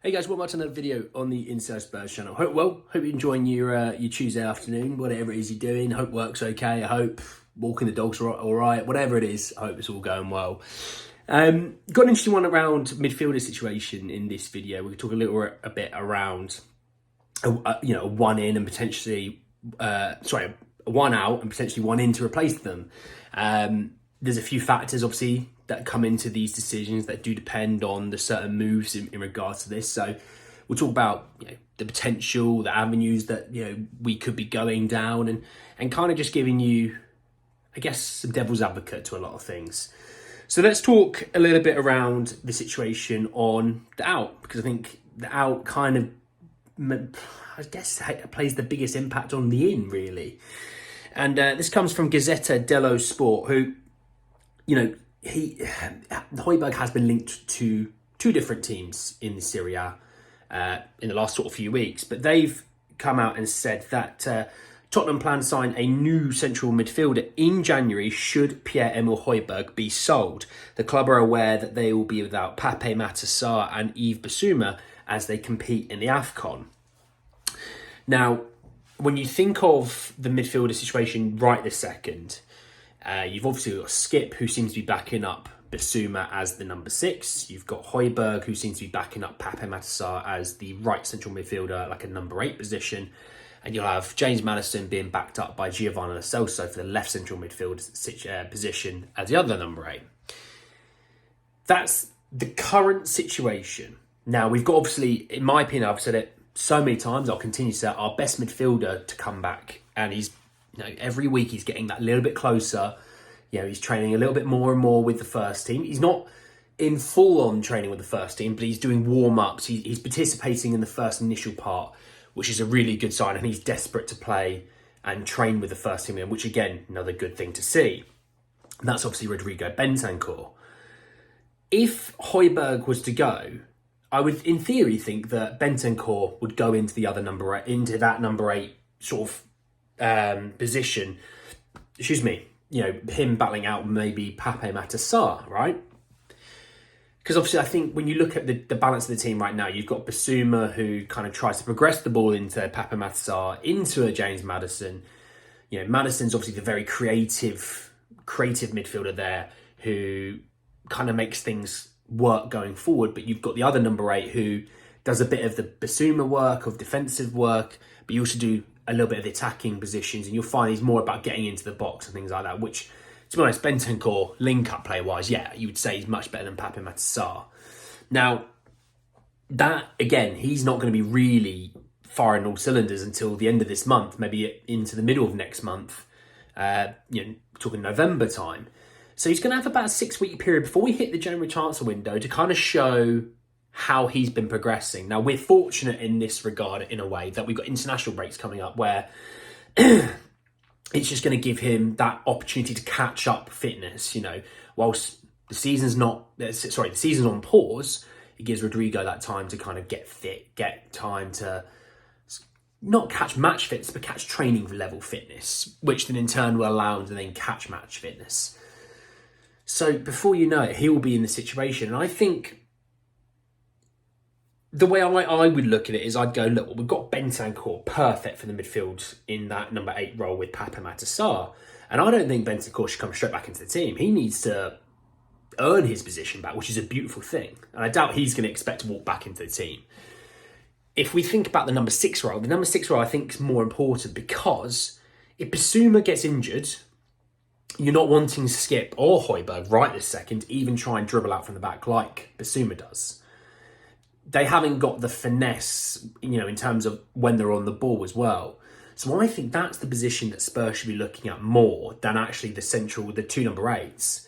Hey guys, welcome back to another video on the Inside Spurs channel. Hope you're enjoying your Tuesday afternoon, whatever it is you're doing. Hope work's okay. I hope walking the dogs are all right. Whatever it is, I hope it's all going well. Got an interesting one around midfielder situation in this video. We'll talk a bit around a one in and potentially a one out and potentially one in to replace them. There's a few factors obviously that come into these decisions that do depend on the certain moves in regards to this. So we'll talk about the potential, the avenues that we could be going down, and kind of just giving you, I guess, some devil's advocate to a lot of things. So let's talk a little bit around the situation on the out, because I think the out kind of, I guess, plays the biggest impact on the in, really. And this comes from Gazzetta dello Sport, who, Højbjerg has been linked to two different teams in the Serie A in the last sort of few weeks, but they've come out and said that Tottenham plan to sign a new central midfielder in January should Pierre-Emile Højbjerg be sold. The club are aware that they will be without Pape Matar and Yves Bissouma as they compete in the AFCON. Now, when you think of the midfielder situation right this second, you've obviously got Skip, who seems to be backing up Bissouma as the number 6. You've got Højbjerg, who seems to be backing up Pape Matar as the right central midfielder, like a number 8 position. And you'll have James Maddison being backed up by Giovanni Lo Celso for the left central midfield position as the other number 8. That's the current situation. Now, we've got, obviously, in my opinion, I've said it so many times, I'll continue to say, our best midfielder to come back. And he's, every week he's getting that little bit closer. He's training a little bit more and more with the first team. He's not in full-on training with the first team, but he's doing warm-ups. He's participating in the first initial part, which is a really good sign. And he's desperate to play and train with the first team, which, again, another good thing to see. And that's obviously Rodrigo Bentancur. If Højbjerg was to go, I would, in theory, think that Bentancur would go into the other number 8, into that number 8 sort of position. Him battling out maybe Pape Matar, right? Because obviously I think when you look at the balance of the team right now, you've got Bissouma, who kind of tries to progress the ball into Pape Matar, into a James Maddison. Maddison's obviously the very creative midfielder there, who kind of makes things work going forward. But you've got the other number 8 who does a bit of the Bissouma work, of defensive work, but you also do a little bit of the attacking positions, and you'll find he's more about getting into the box and things like that, which, to be honest, Bentancur, link-up play-wise, you would say he's much better than Pape Matar. Now, that, again, he's not going to be really firing all cylinders until the end of this month, maybe into the middle of next month, talking November time. So he's going to have about a 6-week period before we hit the January transfer window to kind of show how he's been progressing. Now, we're fortunate in this regard, in a way, that we've got international breaks coming up where it's just going to give him that opportunity to catch up fitness. Whilst the season's on pause, it gives Rodrigo that time to kind of get fit, get time to not catch match fitness, but catch training level fitness, which then in turn will allow him to then catch match fitness. So before you know it, he will be in the situation. And I think the way I would look at it is I'd go, look, well, we've got Bentancur perfect for the midfield in that number 8 role with Pape Matar. And I don't think Bentancur should come straight back into the team. He needs to earn his position back, which is a beautiful thing. And I doubt he's going to expect to walk back into the team. If we think about the number 6 role I think is more important, because if Bissouma gets injured, you're not wanting Skip or Højbjerg right this second even try and dribble out from the back like Bissouma does. They haven't got the finesse, in terms of when they're on the ball as well. So I think that's the position that Spurs should be looking at more than actually the two number 8s.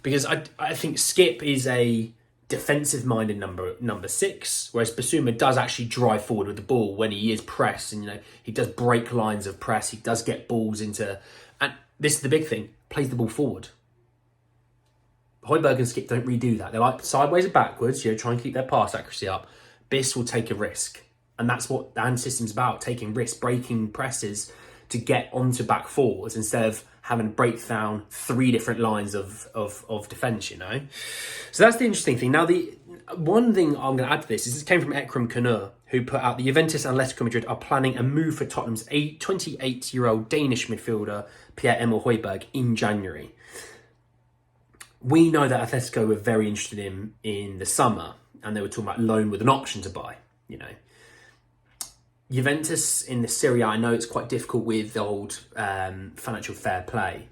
Because I think Skip is a defensive-minded number 6, whereas Bissouma does actually drive forward with the ball when he is pressed. And, he does break lines of press. He does get balls into... And this is the big thing, plays the ball forward. Højbjerg and Skip don't really do that. They're like sideways and backwards, try and keep their pass accuracy up. Biss will take a risk. And that's what the system's about, taking risks, breaking presses to get onto back fours instead of having to break down 3 different lines of defence, So that's the interesting thing. Now, one thing I'm going to add to this is this came from Ekram Kanur, who put out the Juventus and Atletico Madrid are planning a move for Tottenham's 28-year-old Danish midfielder Pierre-Emile Højbjerg in January. We know that Atletico were very interested in the summer, and they were talking about loan with an option to buy, you know. Juventus in the Serie A, I know it's quite difficult with the old financial fair play.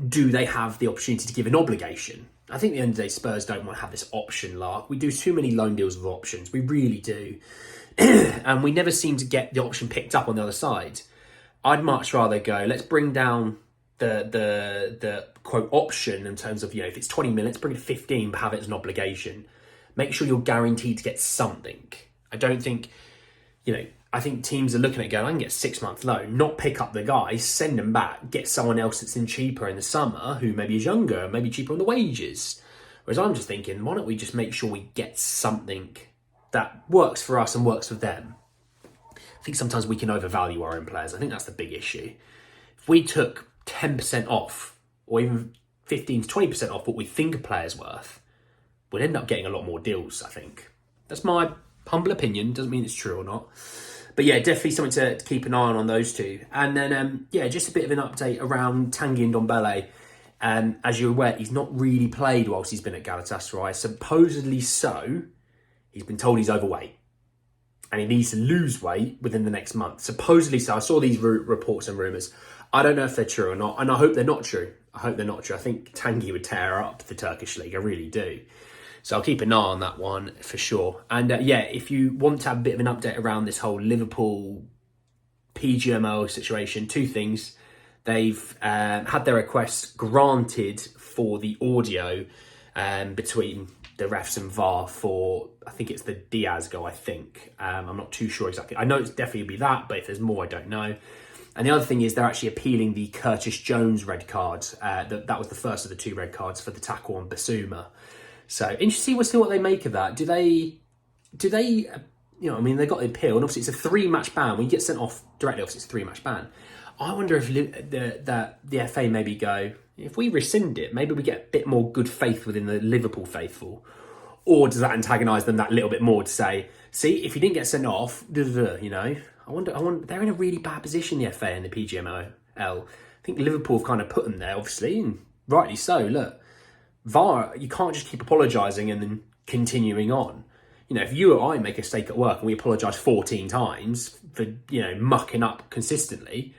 Do they have the opportunity to give an obligation? I think at the end of the day, Spurs don't want to have this option lark. We do too many loan deals with options. We really do. And we never seem to get the option picked up on the other side. I'd much rather go, let's bring down the quote option in terms of, you know, if it's 20 minutes, bring it to 15, but have it as an obligation. Make sure you're guaranteed to get something. I don't think, you know, I think teams are looking at going, I can get a 6-month loan, not pick up the guy, send them back, get someone else that's in cheaper in the summer who maybe is younger, maybe cheaper on the wages. Whereas I'm just thinking, why don't we just make sure we get something that works for us and works for them? I think sometimes we can overvalue our own players. I think that's the big issue. If we took 10% off or even 15 to 20% off what we think a player's worth, we'd end up getting a lot more deals, I think. That's my humble opinion. Doesn't mean it's true or not. But yeah, definitely something to keep an eye on those two. And then, yeah, just a bit of an update around Tanguy Ndombele. As you're aware, he's not really played whilst he's been at Galatasaray. Supposedly so, he's been told he's overweight. And he needs to lose weight within the next month. Supposedly so. I saw these reports and rumours. I don't know if they're true or not. And I hope they're not true. I think Tanguy would tear up the Turkish league. I really do. So I'll keep an eye on that one for sure. And yeah, if you want to have a bit of an update around this whole Liverpool PGMO situation, two things. They've had their request granted for the audio between the refs and VAR for, I think it's the Diaz goal, I think. I'm not too sure exactly. I know it's definitely be that, but if there's more, I don't know. And the other thing is they're actually appealing the Curtis Jones red card. That was the first of the 2 red cards for the tackle on Basuma. So interesting to see what they make of that. Do they, you know, I mean, they got the appeal, and obviously it's a 3-match ban. When you get sent off directly, obviously it's a 3-match ban. I wonder if the FA maybe go, if we rescind it, maybe we get a bit more good faith within the Liverpool faithful. Or does that antagonise them that little bit more to say, see, if you didn't get sent off, you know, I wonder, they're in a really bad position, the FA and the PGMOL. I think Liverpool have kind of put them there, obviously, and rightly so. Look, VAR, you can't just keep apologising and then continuing on. You know, if you or I make a mistake at work and we apologise 14 times for, you know, mucking up consistently,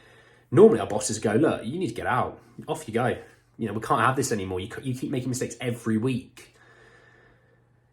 normally our bosses go, look, you need to get out. Off you go. You know, we can't have this anymore. You keep making mistakes every week.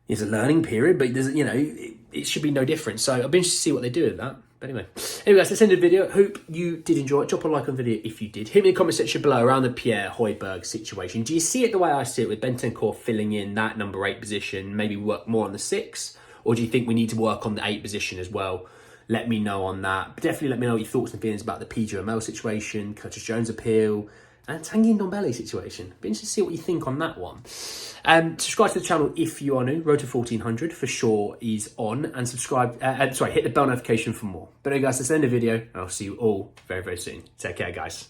It's a learning period, but there's, you know, it should be no different. So I'll be interested to see what they do with that. But anyway, guys, let's end the video. Hope you did enjoy it. Drop a like on the video if you did. Hit me in the comment section below around the Pierre Højbjerg situation. Do you see it the way I see it, with Bentancur filling in that number 8 position, maybe work more on the 6? Or do you think we need to work on the 8 position as well? Let me know on that. But definitely let me know your thoughts and feelings about the PGML situation, Curtis Jones appeal, and Tanguy Ndombele situation. Be interested to see what you think on that one. Subscribe to the channel if you are new. Road to 1400 for sure is on. And subscribe, hit the bell notification for more. But anyway, guys, that's the end of the video. And I'll see you all very, very soon. Take care, guys.